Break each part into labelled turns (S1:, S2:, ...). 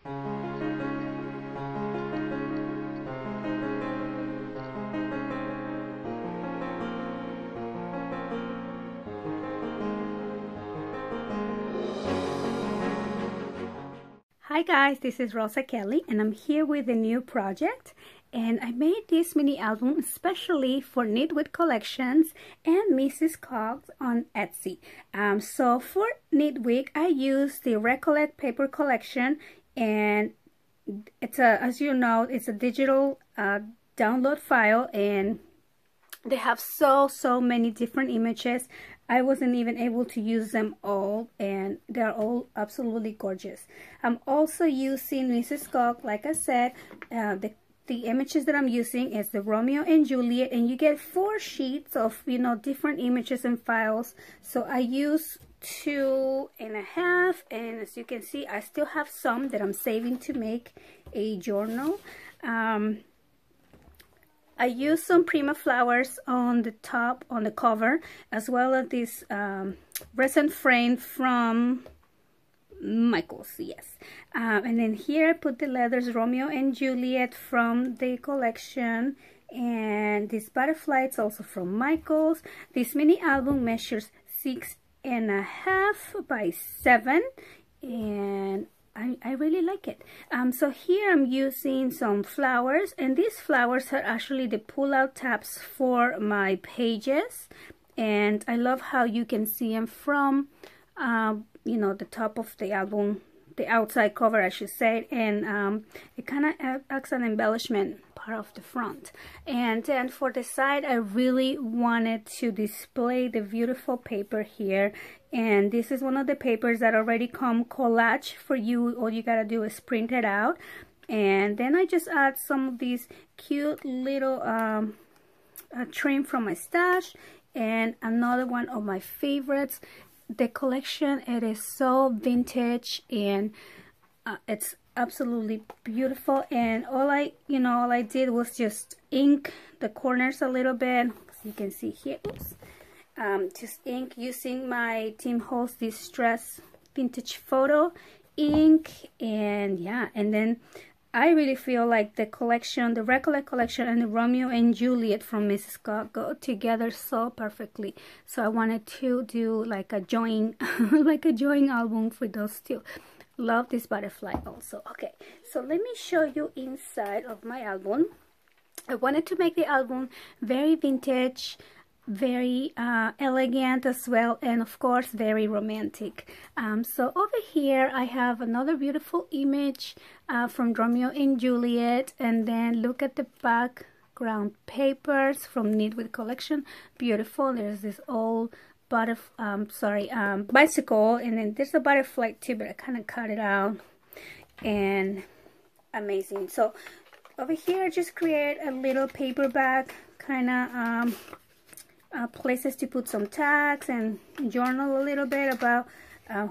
S1: Hi guys, this is Rosa Kelly and I'm here with a new project, and I made this mini album especially for Nitwit Collections and Mrs. Cogs on Etsy. So for Nitwit I use the Recollect paper collection, and it's as you know, it's a digital download file, and they have so many different images. I wasn't even able to use them all, and they're all absolutely gorgeous. I'm also using Mrs. Cogs, like I said. The images that I'm using is the Romeo and Juliet, and you get 4 sheets of, you know, different images and files. So I use 2.5, and as you can see, I still have some that I'm saving to make a journal. I use some Prima flowers on the top, on the cover, as well as this resin frame from Michael's, yes. And then here I put the letters Romeo and Juliet from the collection, and this butterfly is also from Michael's. This mini album measures 6.5 by 7, and I really like it. So here I'm using some flowers, and these flowers are actually the pull-out tabs for my pages, and I love how you can see them from you know, the top of the album, the outside cover I should say, and it kind of acts an embellishment part of the front. And then for the side, I really wanted to display the beautiful paper here, and this is one of the papers that already come collage for you. All you gotta do is print it out, and then I just add some of these cute little trim from my stash, and another one of my favorites. The collection, it is so vintage, and it's absolutely beautiful. And all I did was just ink the corners a little bit, so you can see here. Oops. Just ink using my Tim Holtz Distress Vintage Photo ink, and yeah, and then I really feel like the collection, the Recollect collection and the Romeo and Juliet from Mrs. Cogs go together so perfectly. So I wanted to do like a joint, like a joint album for those two. Love this butterfly also. Okay, so let me show you inside of my album. I wanted to make the album very vintage, very elegant as well, and of course very romantic. So over here I have another beautiful image from Romeo and Juliet, and then look at the background papers from Nitwit collection. Beautiful. There's this old bicycle, and then there's a butterfly too, but I kind of cut it out, and amazing. So over here I just create a little paper bag, kind of places to put some tags and journal a little bit about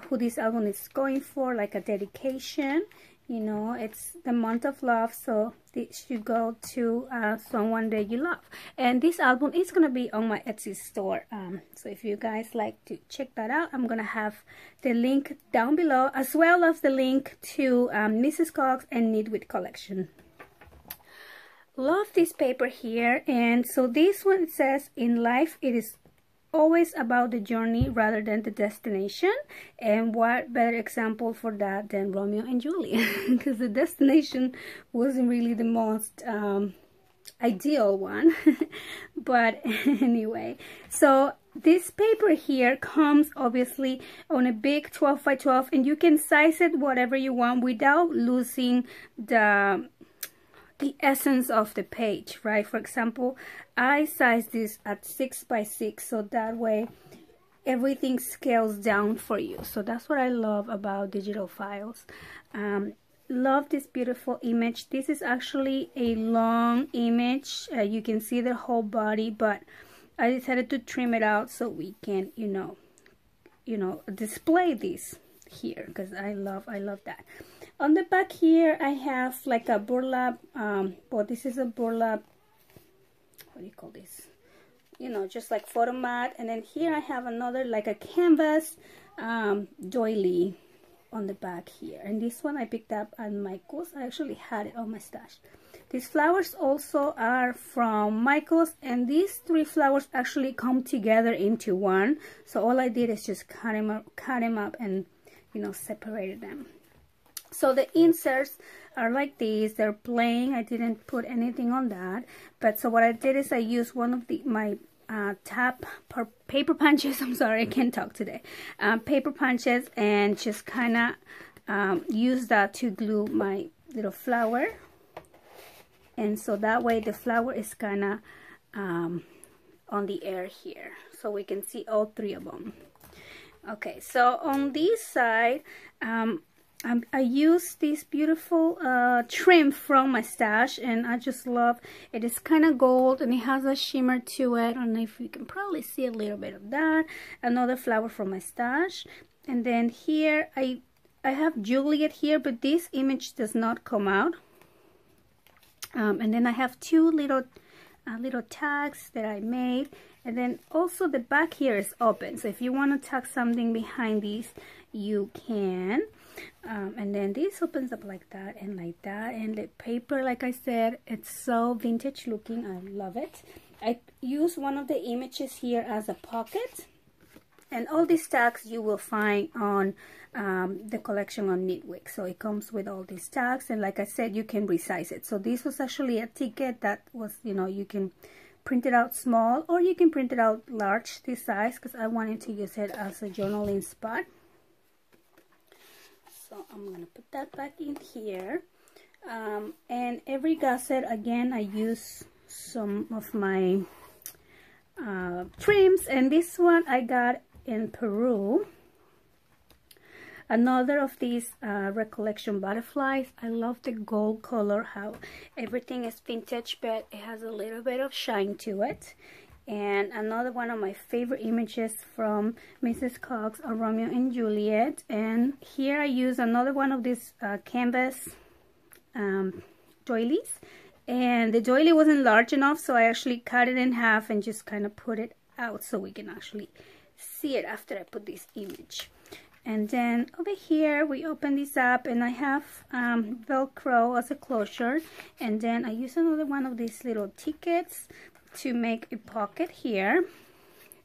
S1: who this album is going for, like a dedication. You know, it's the month of love, so this should go to someone that you love. And this album is going to be on my Etsy store. So if you guys like to check that out, I'm going to have the link down below, as well as the link to Mrs. Cogs and Nitwit collection. Love this paper here. And so this one says, in life it is always about the journey rather than the destination. And what better example for that than Romeo and Juliet, because the destination wasn't really the most ideal one. But anyway, so this paper here comes obviously on a big 12 by 12, and you can size it whatever you want without losing the essence of the page, right? For example, I size this at 6 by 6, so that way everything scales down for you. So that's what I love about digital files. Love this beautiful image. This is actually a long image. You can see the whole body, but I decided to trim it out so we can, you know, display this here, because I love that. On the back here I have like a burlap, well, this is a burlap, what do you call this, you know, just like photo mat. And then here I have another like a canvas doily on the back here. And this one I picked up at Michael's. I actually had it on my stash. These flowers also are from Michael's, and these 3 flowers actually come together into one. So all I did is just cut them up and, you know, separated them. So the inserts are like these. They're plain. I didn't put anything on that. But so what I did is I used one of my paper punches. I'm sorry, I can't talk today. Paper punches, and just kind of use that to glue my little flower. And so that way the flower is kind of on the air here, so we can see all 3 of them. Okay, so on this side, I use this beautiful trim from my stash, and I just love it. It's kind of gold and it has a shimmer to it. I don't know if you can probably see a little bit of that. Another flower from my stash. And then here I have Juliet here, but this image does not come out. And then I have 2 little tags that I made, and then also the back here is open, so if you want to tuck something behind these, you can. And then this opens up like that, and the paper, like I said, it's so vintage looking. I love it. I use one of the images here as a pocket, and all these tags you will find on the collection on Nitwit. So it comes with all these tags, and like I said, you can resize it. So this was actually a ticket that was, you know, you can print it out small or you can print it out large, this size, because I wanted to use it as a journaling spot. So I'm gonna put that back in here. And every gusset, again, I use some of my trims, and this one I got in Peru. Another of these Recollection butterflies. I love the gold color, how everything is vintage, but it has a little bit of shine to it. And another one of my favorite images from Mrs. Cogs on Romeo and Juliet. And here I use another one of these canvas doilies. And the doily wasn't large enough, so I actually cut it in half and just kind of put it out so we can actually see it after I put this image. And then over here we open this up, and I have Velcro as a closure, and then I use another one of these little tickets to make a pocket here.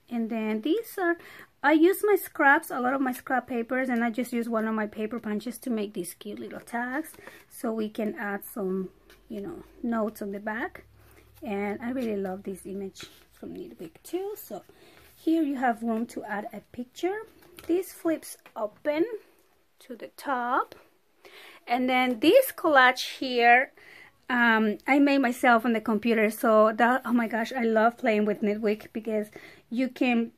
S1: And then these are, I use my scraps, a lot of my scrap papers, and I just use one of my paper punches to make these cute little tags, so we can add some, you know, notes on the back. And I really love this image from Nitwit too. So here you have room to add a picture. This flips open to the top, and then this collage here I made myself on the computer. So that, oh my gosh, I love playing with Nitwit, because you can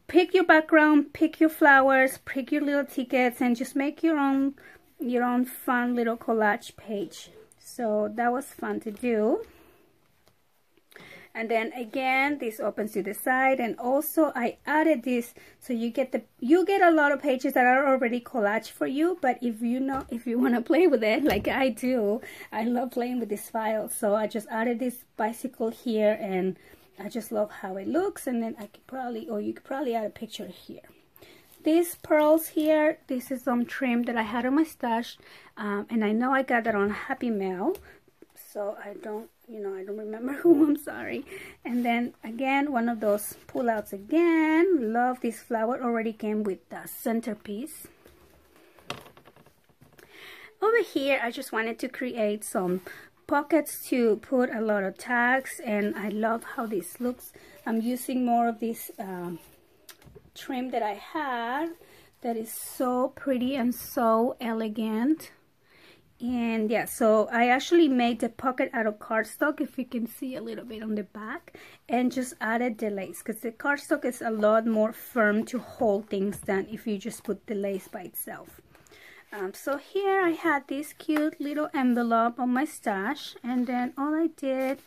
S1: pick your background, pick your flowers, pick your little tickets, and just make your own fun little collage page. So that was fun to do. And then again, this opens to the side, and also I added this so you get a lot of pages that are already collaged for you. But if you want to play with it like I do, I love playing with this file. So I just added this bicycle here, and I just love how it looks. And then I could probably, or you could probably add a picture here. These pearls here, this is some trim that I had on my stash, and I know I got that on Happy Mail. So I don't remember who, I'm sorry. And then again, one of those pull-outs again. Love this flower, already came with the centerpiece. Over here, I just wanted to create some pockets to put a lot of tags, and I love how this looks. I'm using more of this trim that I had that is so pretty and so elegant. And yeah, so I actually made the pocket out of cardstock, if you can see a little bit on the back, and just added the lace, because the cardstock is a lot more firm to hold things than if you just put the lace by itself. So here I had this cute little envelope on my stash, and then all I did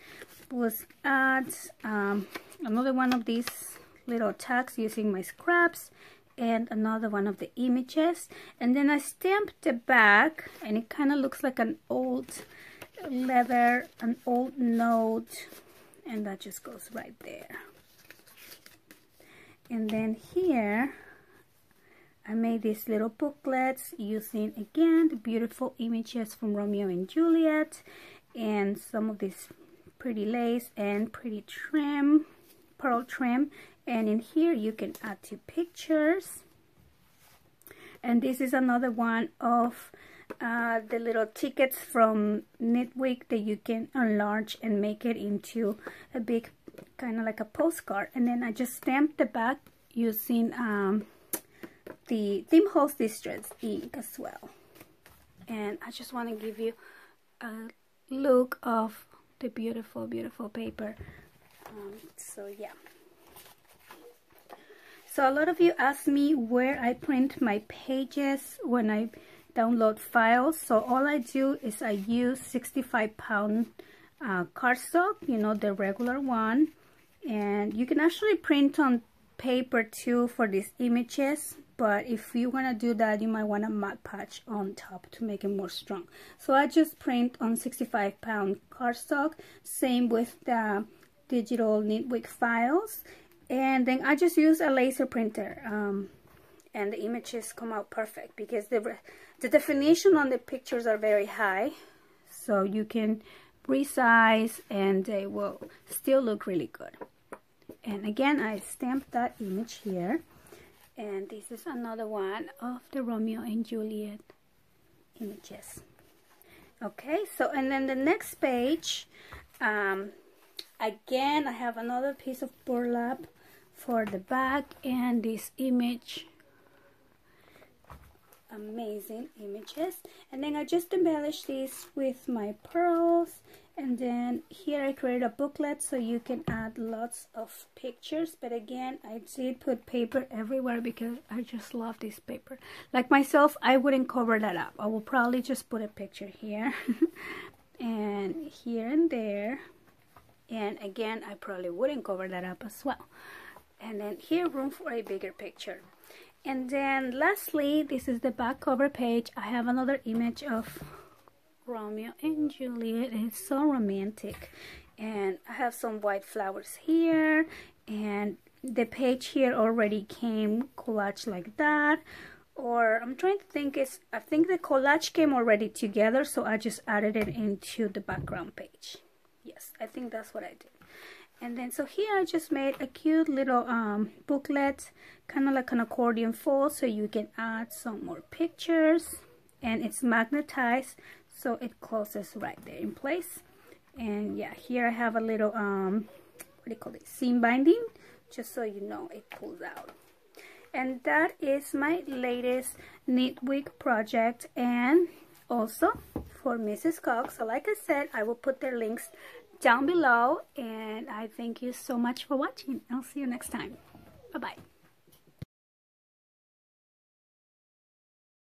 S1: was add another one of these little tags using my scraps, and another one of the images, and then I stamped the back, and it kind of looks like an old leather, an old note, and that just goes right there. And then here I made these little booklets using, again, the beautiful images from Romeo and Juliet, and some of this pretty lace and pretty trim, pearl trim. And in here you can add 2 pictures. And this is another one of the little tickets from Nitwit that you can enlarge and make it into a big, kind of like a postcard. And then I just stamped the back using the Theme Host Distress ink as well. And I just want to give you a look of the beautiful, beautiful paper. So yeah. So a lot of you ask me where I print my pages when I download files. So all I do is I use 65-pound cardstock, you know, the regular one. And you can actually print on paper too for these images, but if you want to do that, you might want a Mod Podge on top to make it more strong. So I just print on 65-pound cardstock, same with the digital Nitwit files, and then I just use a laser printer, and the images come out perfect because the definition on the pictures are very high, so you can resize and they will still look really good. And again, I stamped that image here. And this is another one of the Romeo and Juliet images. Okay, so and then the next page, again, I have another piece of burlap for the back and this image. Amazing images. And then I just embellished this with my pearls. And then here I created a booklet so you can add lots of pictures. But again, I did put paper everywhere because I just love this paper. Like myself, I wouldn't cover that up. I will probably just put a picture here and here and there. And again, I probably wouldn't cover that up as well. And then here, room for a bigger picture. And then lastly, this is the back cover page. I have another image of Romeo and Juliet. It's so romantic, and I have some white flowers here, and the page here already came collage like that, or I'm trying to think, I think the collage came already together, so I just added it into the background page. Yes, I think that's what I did. And then so here I just made a cute little booklet, kind of like an accordion fold, so you can add some more pictures, and it's magnetized, so it closes right there in place. And yeah, here I have a little what do you call it, seam binding, just so you know it pulls out. And that is my latest Nitwit project, and also for Mrs. Cogs. So like I said, I will put their links down below, and I thank you so much for watching. I'll see you next time. Bye bye.